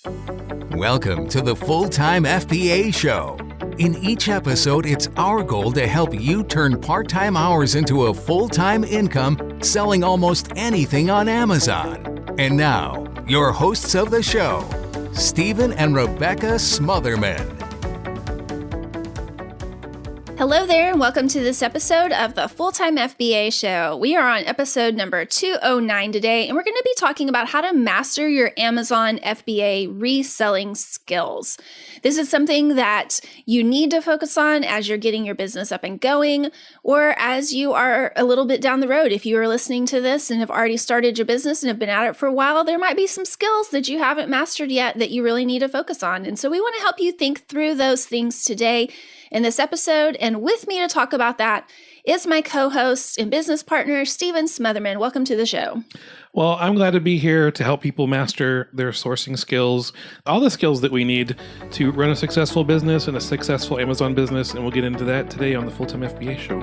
Welcome to the Full-Time FBA Show. In each episode, it's our goal to help you turn part-time hours into a full-time income selling almost anything on Amazon. And now, your hosts of the show, Stephen and Rebecca Smotherman. Hello there, and welcome to this episode of the Full-Time FBA Show. We are on episode number 209 today, and we're going to be talking about how to master your Amazon FBA reselling skills. This is something that you need to focus on as you're getting your business up and going, or as you are a little bit down the road. If you are listening to this and have already started your business and have been at it for a while, there might be some skills that you haven't mastered yet that you really need to focus on. And so we want to help you think through those things today in this episode, and with me to talk about that is my co-host and business partner, Stephen Smotherman. Welcome to the show. Well, I'm glad to be here to help people master their sourcing skills, all the skills that we need to run a successful business and a successful Amazon business, and we'll get into that today on the Full-Time FBA Show.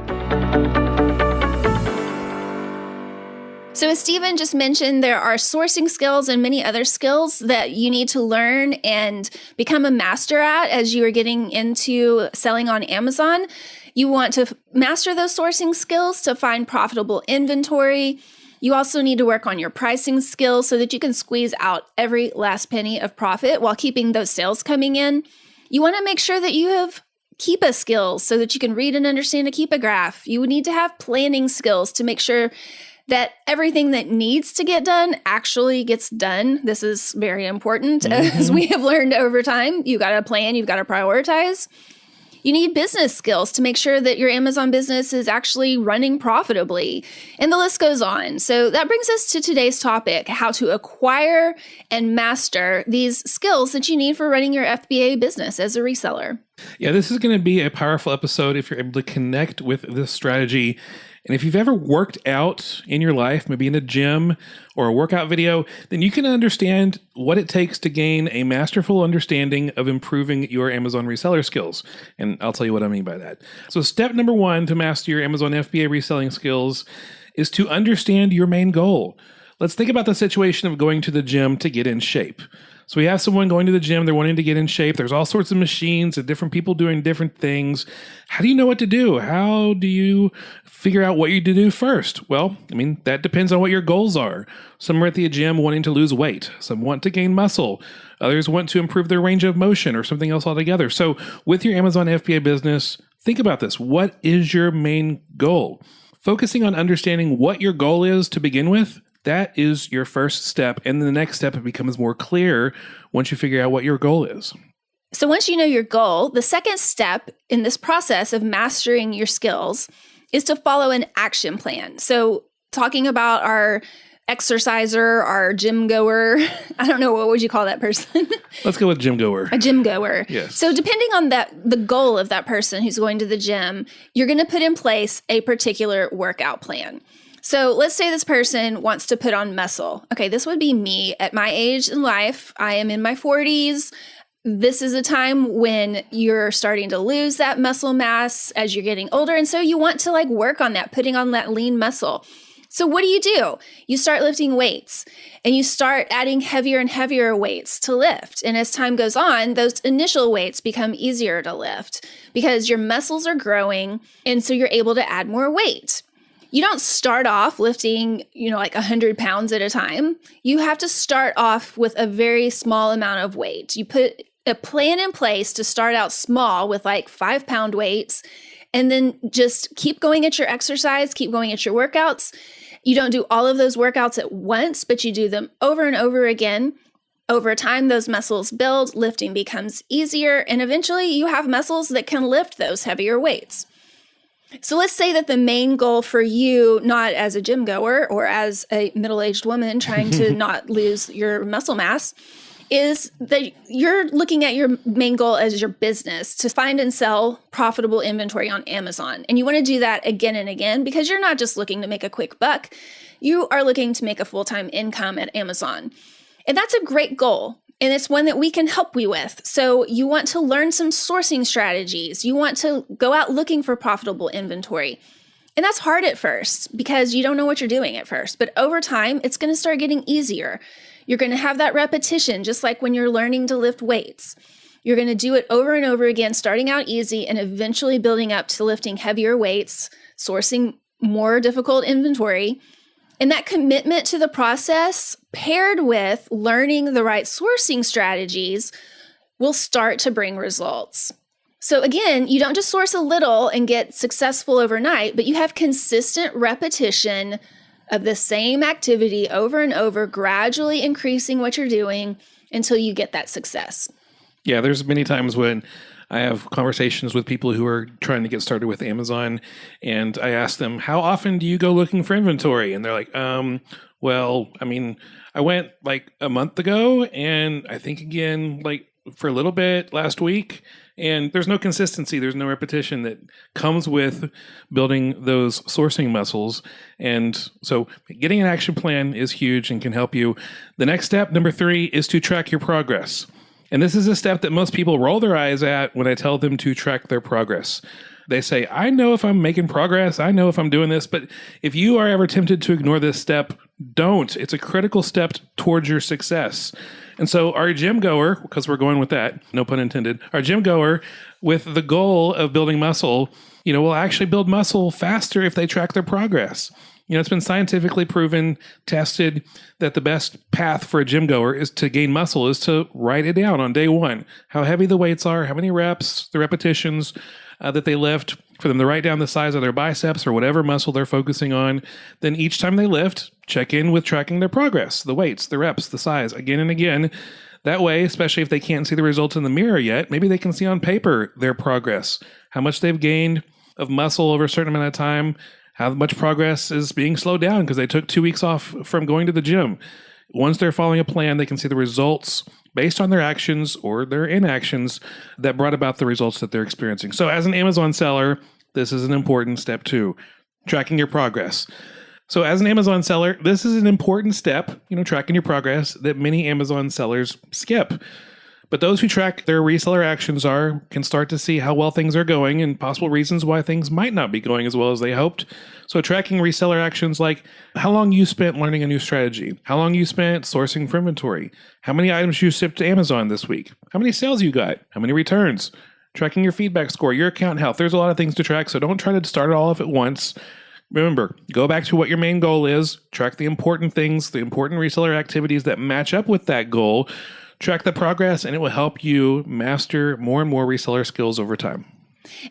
So as Stephen just mentioned, there are sourcing skills and many other skills that you need to learn and become a master at as you are getting into selling on Amazon. You want to master those sourcing skills to find profitable inventory. You also need to work on your pricing skills so that you can squeeze out every last penny of profit while keeping those sales coming in. You want to make sure that you have Keepa skills so that you can read and understand a Keepa graph. You would need to have planning skills to make sure that everything that needs to get done actually gets done. This is very important, as we have learned over time. You got to plan, you've got to prioritize. You need business skills to make sure that your Amazon business is actually running profitably. And the list goes on. So that brings us to today's topic, how to acquire and master these skills that you need for running your FBA business as a reseller. Yeah, this is going to be a powerful episode if you're able to connect with this strategy. And if you've ever worked out in your life, maybe in a gym or a workout video, then you can understand what it takes to gain a masterful understanding of improving your Amazon reseller skills. And I'll tell you what I mean by that. So step number one to master your Amazon FBA reselling skills is to understand your main goal. Let's think about the situation of going to the gym to get in shape. So we have someone going to the gym, they're wanting to get in shape. There's all sorts of machines and different people doing different things. How do you know what to do? How do you figure out what you do first? Well, that depends on what your goals are. Some are at the gym wanting to lose weight. Some want to gain muscle. Others want to improve their range of motion or something else altogether. So with your Amazon FBA business, think about this. What is your main goal? Focusing on understanding what your goal is to begin with, that is your first step. And the next step, it becomes more clear once you figure out what your goal is. So once you know your goal, the second step in this process of mastering your skills is to follow an action plan. So talking about our exerciser, our gym goer, I don't know, what would you call that person? Let's go with gym goer. A gym goer. Yes. So depending on the goal of that person who's going to the gym, you're going to put in place a particular workout plan. So let's say this person wants to put on muscle. Okay, this would be me at my age in life. I am in my 40s. This is a time when you're starting to lose that muscle mass as you're getting older. And so you want to work on that, putting on that lean muscle. So what do? You start lifting weights and you start adding heavier and heavier weights to lift. And as time goes on, those initial weights become easier to lift because your muscles are growing. And so you're able to add more weight. You don't start off lifting, 100 pounds at a time. You have to start off with a very small amount of weight. You put a plan in place to start out small with 5-pound weights, and then just keep going at your exercise, keep going at your workouts. You don't do all of those workouts at once, but you do them over and over again. Over time, those muscles build, lifting becomes easier, and eventually you have muscles that can lift those heavier weights. So let's say that the main goal for you, not as a gym goer or as a middle-aged woman trying to not lose your muscle mass, is that you're looking at your main goal as your business to find and sell profitable inventory on Amazon. And you want to do that again and again because you're not just looking to make a quick buck. You are looking to make a full-time income at Amazon. And that's a great goal. And it's one that we can help you with. So you want to learn some sourcing strategies. You want to go out looking for profitable inventory. And that's hard at first because you don't know what you're doing at first. But over time, it's going to start getting easier. You're going to have that repetition, just like when you're learning to lift weights. You're going to do it over and over again, starting out easy and eventually building up to lifting heavier weights, sourcing more difficult inventory. And that commitment to the process, paired with learning the right sourcing strategies, will start to bring results. So again, you don't just source a little and get successful overnight, but you have consistent repetition of the same activity over and over, gradually increasing what you're doing until you get that success. Yeah, there's many times when I have conversations with people who are trying to get started with Amazon, and I ask them, how often do you go looking for inventory? And they're like, well, I mean, I went like a month ago, and I think again, like for a little bit last week. And there's no consistency. There's no repetition that comes with building those sourcing muscles. And so getting an action plan is huge and can help you. The next step, number 3, is to track your progress. And this is a step that most people roll their eyes at when I tell them to track their progress. They say, I know if I'm making progress. I know if I'm doing this. But if you are ever tempted to ignore this step, don't. It's a critical step towards your success. And so our gym goer, because we're going with that, no pun intended, our gym goer with the goal of building muscle, will actually build muscle faster if they track their progress. It's been scientifically proven, tested, that the best path for a gym goer is to gain muscle is to write it down on day 1. How heavy the weights are, how many reps, the repetitions that they lift, for them to write down the size of their biceps or whatever muscle they're focusing on. Then each time they lift, check in with tracking their progress, the weights, the reps, the size, again and again. That way, especially if they can't see the results in the mirror yet, maybe they can see on paper their progress, how much they've gained of muscle over a certain amount of time, how much progress is being slowed down because they took 2 weeks off from going to the gym. Once they're following a plan, they can see the results based on their actions or their inactions that brought about the results that they're experiencing. So as an Amazon seller, this is an important step too, tracking your progress. So as an Amazon seller, this is an important step, tracking your progress that many Amazon sellers skip. But those who track their reseller actions can start to see how well things are going and possible reasons why things might not be going as well as they hoped. So tracking reseller actions like how long you spent learning a new strategy, how long you spent sourcing for inventory, how many items you shipped to Amazon this week, how many sales you got, how many returns, tracking your feedback score, your account health. There's a lot of things to track, so don't try to start it all off at once. Remember, go back to what your main goal is, track the important things, the important reseller activities that match up with that goal. Track the progress, and it will help you master more and more reseller skills over time.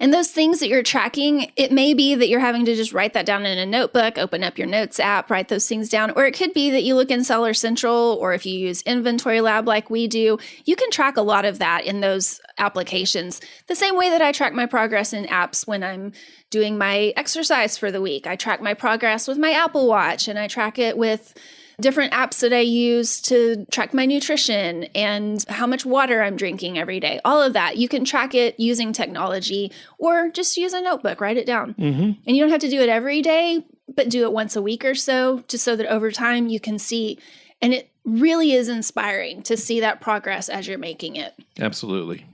And those things that you're tracking, it may be that you're having to just write that down in a notebook, open up your notes app, write those things down. Or it could be that you look in Seller Central, or if you use Inventory Lab like we do, you can track a lot of that in those applications. The same way that I track my progress in apps when I'm doing my exercise for the week. I track my progress with my Apple Watch, and I track it with different apps that I use to track my nutrition and how much water I'm drinking every day. All of that. You can track it using technology or just use a notebook, write it down. Mm-hmm. And you don't have to do it every day, but do it once a week or so, just so that over time you can see. And it really is inspiring to see that progress as you're making it. Absolutely.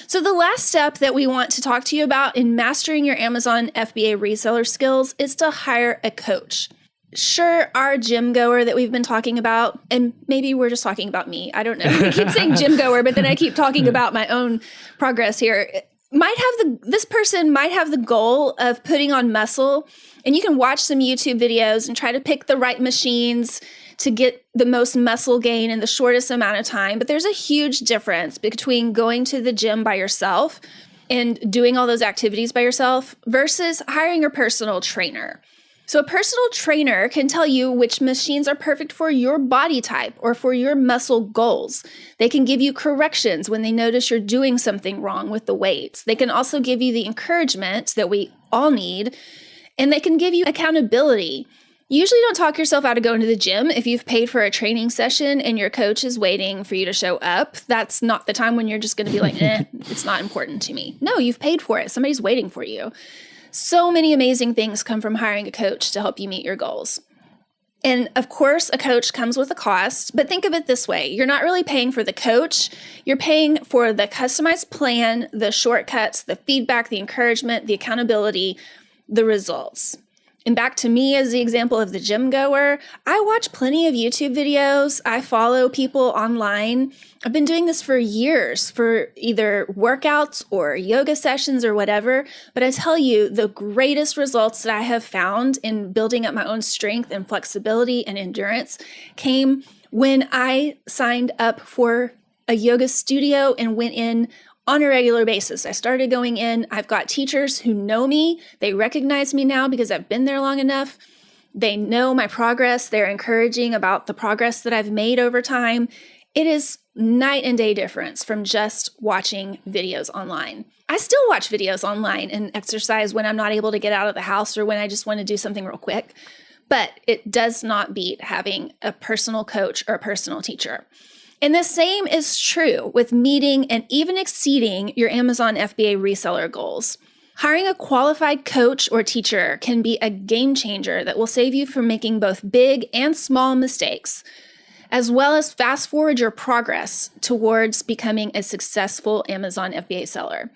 So the last step that we want to talk to you about in mastering your Amazon FBA reseller skills is to hire a coach. Sure, our gym goer that we've been talking about, and maybe we're just talking about me. I don't know. I keep saying gym goer, but then I keep talking about my own progress here. This person might have the goal of putting on muscle, and you can watch some YouTube videos and try to pick the right machines to get the most muscle gain in the shortest amount of time. But there's a huge difference between going to the gym by yourself and doing all those activities by yourself versus hiring a personal trainer. So a personal trainer can tell you which machines are perfect for your body type or for your muscle goals. They can give you corrections when they notice you're doing something wrong with the weights. They can also give you the encouragement that we all need, and they can give you accountability. You usually don't talk yourself out of going to the gym if you've paid for a training session and your coach is waiting for you to show up. That's not the time when you're just going to be like, it's not important to me. No, you've paid for it. Somebody's waiting for you. So many amazing things come from hiring a coach to help you meet your goals. And of course, a coach comes with a cost, but think of it this way. You're not really paying for the coach. You're paying for the customized plan, the shortcuts, the feedback, the encouragement, the accountability, the results. And back to me as the example of the gym goer, I watch plenty of YouTube videos. I follow people online. I've been doing this for years for either workouts or yoga sessions or whatever. But I tell you, the greatest results that I have found in building up my own strength and flexibility and endurance came when I signed up for a yoga studio and went in on a regular basis. I started going in. I've got teachers who know me. They recognize me now because I've been there long enough. They know my progress. They're encouraging about the progress that I've made over time. It is night and day difference from just watching videos online. I still watch videos online and exercise when I'm not able to get out of the house or when I just want to do something real quick. But it does not beat having a personal coach or a personal teacher. And the same is true with meeting and even exceeding your Amazon FBA reseller goals. Hiring a qualified coach or teacher can be a game changer that will save you from making both big and small mistakes, as well as fast forward your progress towards becoming a successful Amazon FBA seller.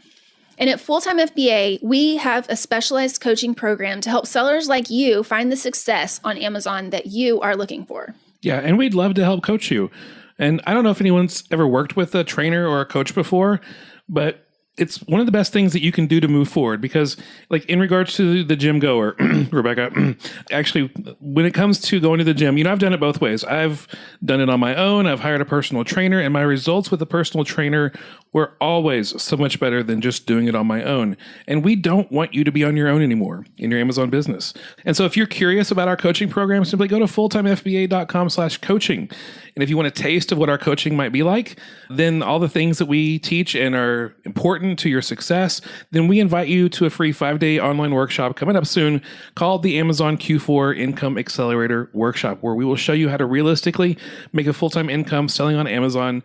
And at Full-Time FBA, we have a specialized coaching program to help sellers like you find the success on Amazon that you are looking for. Yeah, and we'd love to help coach you. And I don't know if anyone's ever worked with a trainer or a coach before, but it's one of the best things that you can do to move forward because, like, in regards to the gym goer, Rebecca, actually, when it comes to going to the gym, I've done it both ways. I've done it on my own. I've hired a personal trainer, and my results with a personal trainer were always so much better than just doing it on my own. And we don't want you to be on your own anymore in your Amazon business. And so if you're curious about our coaching program, simply go to fulltimefba.com/coaching. And if you want a taste of what our coaching might be like, then all the things that we teach and are important to your success, then we invite you to a free 5-day online workshop coming up soon called the Amazon Q4 Income Accelerator Workshop, where we will show you how to realistically make a full-time income selling on Amazon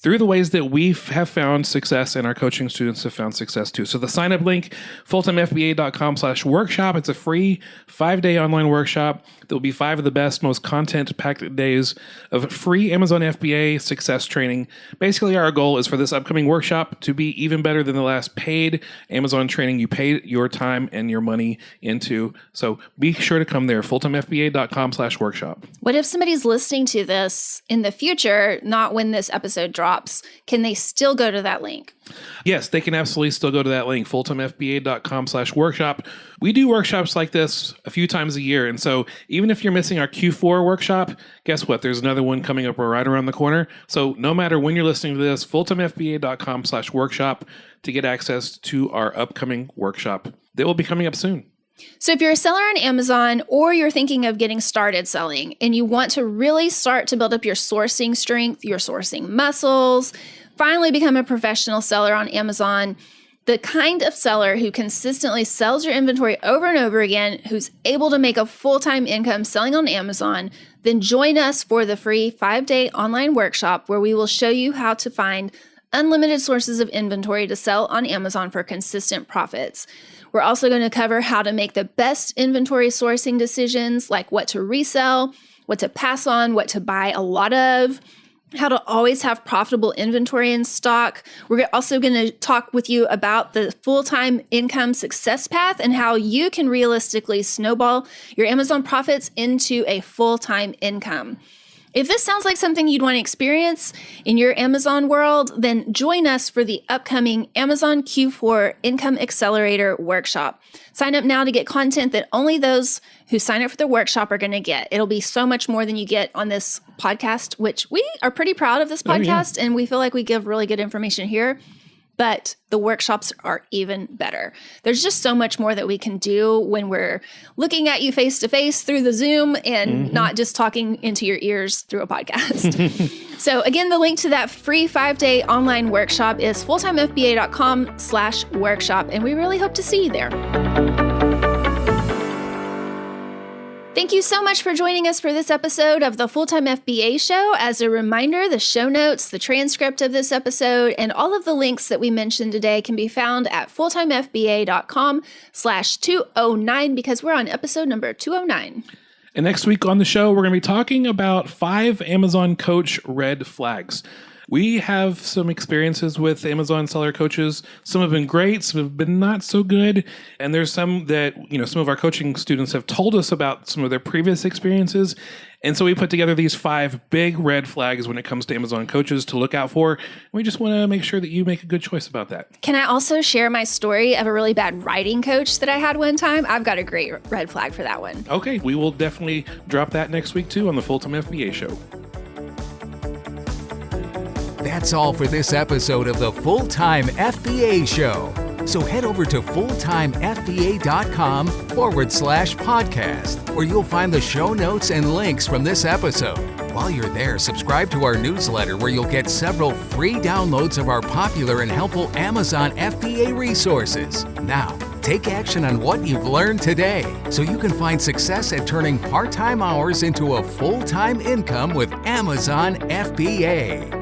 through the ways that we have found success and our coaching students have found success too. So the sign-up link, fulltimefba.com/workshop. It's a free 5-day online workshop. There'll be 5 of the best, most content-packed days of free Amazon FBA success training. Basically, our goal is for this upcoming workshop to be even better than the last paid Amazon training you paid your time and your money into. So be sure to come there, fulltimefba.com/workshop. What if somebody's listening to this in the future, not when this episode drops? Can they still go to that link? Yes, they can absolutely still go to that link, fulltimefba.com/workshop. We do workshops like this a few times a year. And so even if you're missing our Q4 workshop, guess what? There's another one coming up right around the corner. So no matter when you're listening to this, fulltimefba.com/workshop to get access to our upcoming workshop that will be coming up soon. So if you're a seller on Amazon or you're thinking of getting started selling and you want to really start to build up your sourcing strength, your sourcing muscles, finally become a professional seller on Amazon, the kind of seller who consistently sells your inventory over and over again, who's able to make a full-time income selling on Amazon, then join us for the free 5-day online workshop where we will show you how to find unlimited sources of inventory to sell on Amazon for consistent profits. We're also going to cover how to make the best inventory sourcing decisions, like what to resell, what to pass on, what to buy a lot of, how to always have profitable inventory in stock. We're also going to talk with you about the full-time income success path and how you can realistically snowball your Amazon profits into a full-time income. If this sounds like something you'd want to experience in your Amazon world, then join us for the upcoming Amazon Q4 Income Accelerator Workshop. Sign up now to get content that only those who sign up for the workshop are going to get. It'll be so much more than you get on this podcast, which we are pretty proud of this podcast, and we feel like we give really good information here. But the workshops are even better. There's just so much more that we can do when we're looking at you face to face through the Zoom and not just talking into your ears through a podcast. So again, the link to that free 5-day online workshop is fulltimefba.com/workshop. And we really hope to see you there. Thank you so much for joining us for this episode of the Full-Time FBA Show. As a reminder, the show notes, the transcript of this episode, and all of the links that we mentioned today can be found at fulltimefba.com/209 because we're on episode number 209. And next week on the show, we're going to be talking about 5 Amazon Coach red flags. We have some experiences with Amazon seller coaches. Some have been great, some have been not so good. And there's some that, some of our coaching students have told us about some of their previous experiences. And so we put together these 5 big red flags when it comes to Amazon coaches to look out for. We just want to make sure that you make a good choice about that. Can I also share my story of a really bad writing coach that I had one time? I've got a great red flag for that one. Okay, we will definitely drop that next week too on the Full-Time FBA Show. That's all for this episode of the Full-Time FBA Show. So head over to fulltimefba.com/podcast, where you'll find the show notes and links from this episode. While you're there, subscribe to our newsletter where you'll get several free downloads of our popular and helpful Amazon FBA resources. Now, take action on what you've learned today so you can find success at turning part-time hours into a full-time income with Amazon FBA.